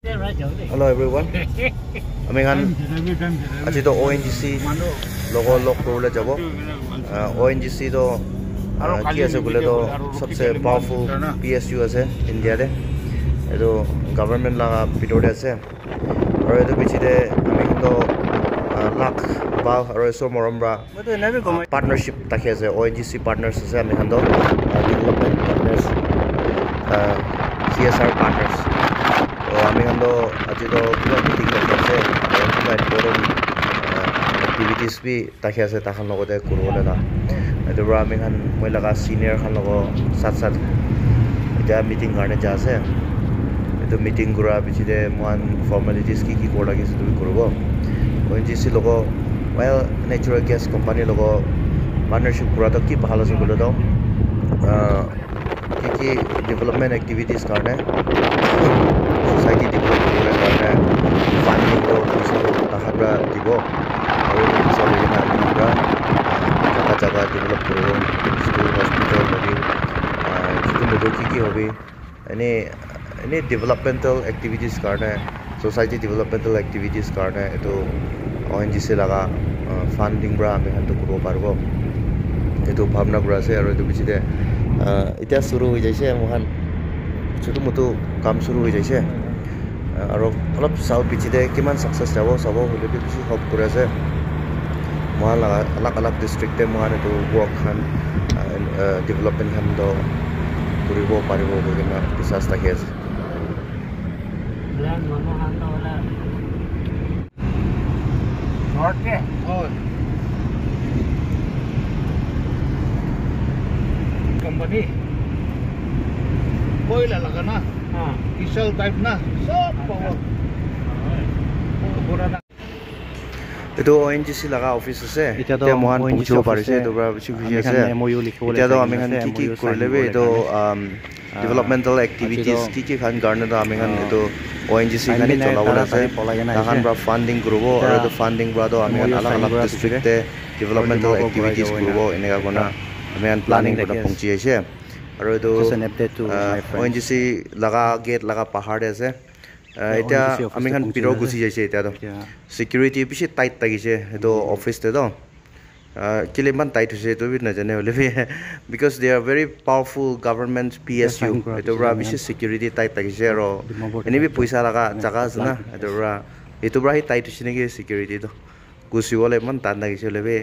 Hello everyone. আমি গান আজি তো ONGC logo log korle jabo. ONGC to ki ase bole to sabse powerful PSU ase India de. Edo government laga bidore ase. Aru edo bichide ami to lakh ba aru so morambra partnership takhi ase ONGC partners ase ami kan to development partners CSR partners. আমি হলো আজি তো কিবা meeting ৰাখি আছে কিবা important activities B তাকে আছে তাখন লগতে কৰিবলৈ না এইটো পৰা আমি খান মই লগা চিনিয়ৰ খান লগ সাত এতিয়া মিটিং কাৰণে যা আছে এইটো মিটিং কৰা পিছতে মন ফৰ্মেলিটিজ কি কৰিব লাগিছে তুমি কৰিব ONGC লগ ৱেল নেচাৰেল গেছ কোম্পানী লগ পাৰ্টনাৰশ্বিপ কৰাটো কি ভাল আছে বুলি দাও কি ডেভেলপমেণ্ট এক্টিভিটিজ কাৰণে society develop kore karne funding ko tahara dibo aru sorry na amra jaga develop koro school hospital hobi kitu ki hobi any developmental activities karne society developmental activities karne eto ONGC laga funding bra ami hantu koro parbo eto bhavna kora ase aru eto bichide eta shuru hoi jaise mohan chotu moto kam shuru hoi jaise আৰু অলপ south পিছিতে কিমান success যাব সব হলে বেছি hop কৰে আছে মহান আলাগ ডিস্ট্ৰিক্টে মহান এটো ওয়াৰ্ক খান ডেভেলপমেন্ট খান তো কৰিব পাৰিব কিনা বিশ্বাস থাকি আছে कंपनी कोयला लगा ना diesel type na सब এটো ONGC laga office ase এতিয়া মহান পুছিব পাৰিছে এটো পৰা বেছি খুজি আছে এতিয়া তো আমি খান কি কৰিলেবে এটো ডেভেলপমেন্টাল এক্টিভিটিজ কি খান কাৰণে তো আমি খান এটো ONGC খানি চলাব আছে তাহান পৰা ফান্ডিং কৰিব আৰু এটো ফান্ডিং পৰা তো আমি আলাগ ডিস্ট্ৰিক্টে ডেভেলপমেন্টাল এক্টিভিটিজ কৰিব এনেকা কোনা আমি প্লানিং কৰা পঞ্চি আছে আৰু এটো ONGC laga gate laga pahar ase eta ami khan piro gusi jaise eta to security bishi tight tagise eto office te to kileman tight hoise to bi na jane hole bi because they are very powerful government PSU eto bra bishi security tight tagise aro eni bi paisa laga jaga ase na eto bra hi tight hoise neki security to gusi bole man tan tagise hole bi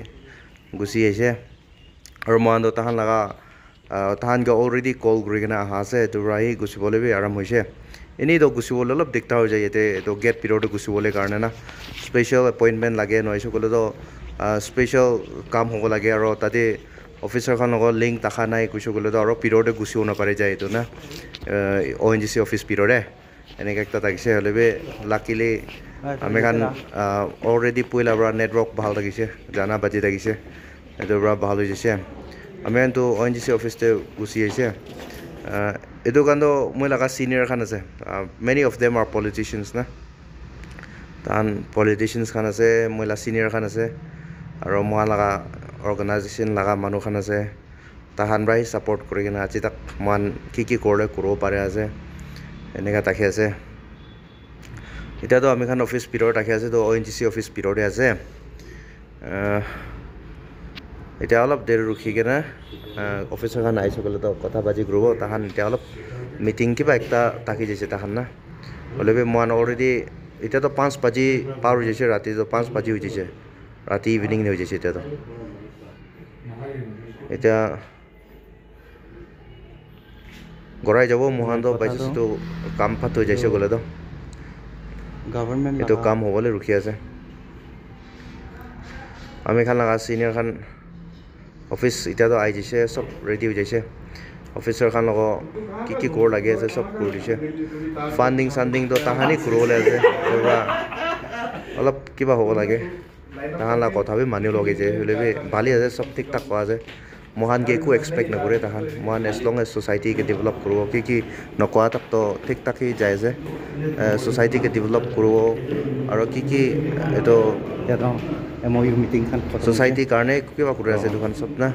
gusi aise aro moando tahan laga tahan ga already call grigana hase to rai gusibole be aram hoise eni do gusibole lop dikta ho jayete to get period gusibole karne na special appointment lage no iso kolo do special kam hobo lage aro tade officer khan logo link takha nai kuso kolo do aro period gusibo na pare jay to na ONGC office period ene ekta tagise hole be luckily ame kan already puila bra network bhal tagise jana baji tagise edo bra bhal ho jise আমি তো ONGC office তে গুছি আইছে এটো কাndo মই লাগা senior খান আছে many of them are politicians না তান politicians খান আছে মই লা সিনিয়র খান আছে আৰু মই লাগা অৰ্গানাইজেশন লাগা মানুহ খান আছে তাহান বাই সাপোৰ্ট কৰি কিনা আজি তাক মান কি কৰলে কৰিব পাৰে আছে এনেকা তাকে আছে এটা তো আমি খান অফিস পিৰিয়ড ৰাখি আছে তো ONGC অফিস পিৰিয়ডে আছে এতিয়া অলপ দেৰি ৰখি কেনে অফিচাৰ খান আইছে গলে তো কথা বাজি গ্ৰুব তাহান এতিয়া অলপ মিটিং কিবা একটা তাকি যাইছে তাহান না হলেবে মন অলৰেডি এতিয়া তো 5 বাজি পাৰ হৈ যাইছে ৰাতি তো 5 বাজি হৈ যাইছে ৰাতি ইভিনিং হৈ যাইছে এতিয়া তো এতিয়া গৰাই যাব মোহান তো বাইছে তো কাম ফাট হৈ যাইছে গলে তো গভৰ্ণমেণ্ট এটো কাম হ'বলে ৰখি আছে আমি খান লাগা সিনিয়ৰ খান অফিস ইটা তো আই যাইছে সব ৰেডি হৈ যাইছে অফিসাৰ খান লগ কি কৰ লাগে আছে সব কৰি দিছে ফান্ডিং তো তাহানি কৰলে আছে এবা অলপ কিবা হ'ব লাগে তাহালা কথা বি মানি লগে যে হলে বি ভালি আছে সব ঠিক ঠাক কোৱা আছে মহান কে কো এক্সপেক্ট নকৰে তাহান মহান এস লং এস সোসাইটি কে ডেভেলপ কৰিব কি নকোৱা তক তো ঠিক ঠাক হি যায় যে সোসাইটি কে ডেভেলপ কৰিব আৰু কি এটো MOU মিটিং খান সোসাইটি কাৰণে কিবা কৰি আছে দুখান সব না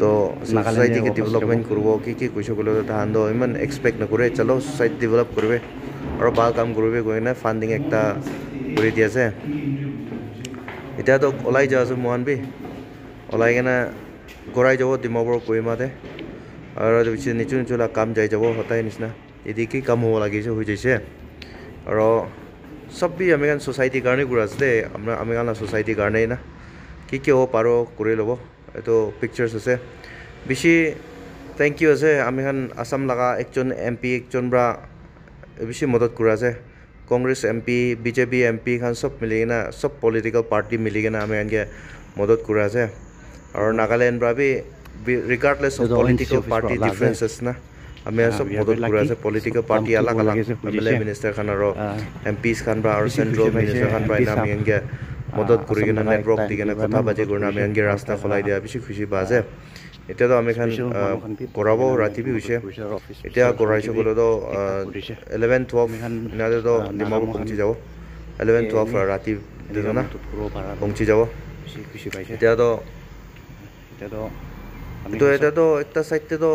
তো সোসাইটি কে ডেভেলপমেন্ট কৰিব কি কৈছো গলে তাহান ইমান এক্সপেক্ট নকৰে চলো সোসাইটি ডেভেলপ কৰিবে আৰু ভাল কাম কৰিবি গৈ কিনে ফাণ্ডিং একটা কৰি দি আছে এতিয়াতো ওলাই যোৱা আছোঁ মহান বি ওলাই কিনে গৰাই যাব ডিমাপুৰ কহিমাতে আৰু পিছে নিচু নিচুলা কাম যাই যাব হতাই নিচিনা এদিকে কাম হ'ব লাগিছে হৈ যাইছে আৰু সব বি আমি কান সোসাইটিৰ কাৰণে কৰি আছে দেই আমি কান সোসাইটিৰ কাৰণেই না কি হ'ব পাৰো কৰি ল'ব এইটো পিকচাৰ্ছ আছে বেছি থেংক ইউ আছে আমি কান আসাম লাগা একজন এমপি একজন ব্ৰা বেছি মদত কৰি আছে কংগ্ৰেছ এমপি বিজেপি এমপি খান সব মিলি কিনে সব পলিটিকেল পাৰ্টি মিলি কিনে আমি এনেকৈ মদত কৰি আছে আৰু নাগালেণ্ড ব্ৰা বি regardless of political party differences না আমি সব মদত কৰি আছে পলিটিকেল পাৰ্টি আলাগ আলাগ এমএলএ মিনিষ্টাৰ খান আৰু এমপিছ খান বা আৰু চেণ্ট্ৰেল মিনিষ্টাৰ খান বা আমি এনেকৈ মদত কৰি কিনে নেটৱৰ্ক দি কিনে কথা পাতি কৰি আমি এনেকৈ ৰাস্তা খোলাই দিয়া বেছি খুচি পা আছে এতিয়াতো আমি খান কৰাব ৰাতিবি হৈছে এতিয়া কৰাইছে গ'লেতো 11-12 ইনাদেতো ডিমাপুৰ পहुঁচি যাব 11-12 ৰাতি দিনা পहुঁচি যাব এতিয়াতো এতিয়াতো একটা চাইডেতো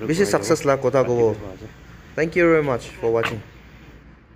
বেছি সাকসেছ লাগ কথা ক'ব thank you very much for ৱাচিং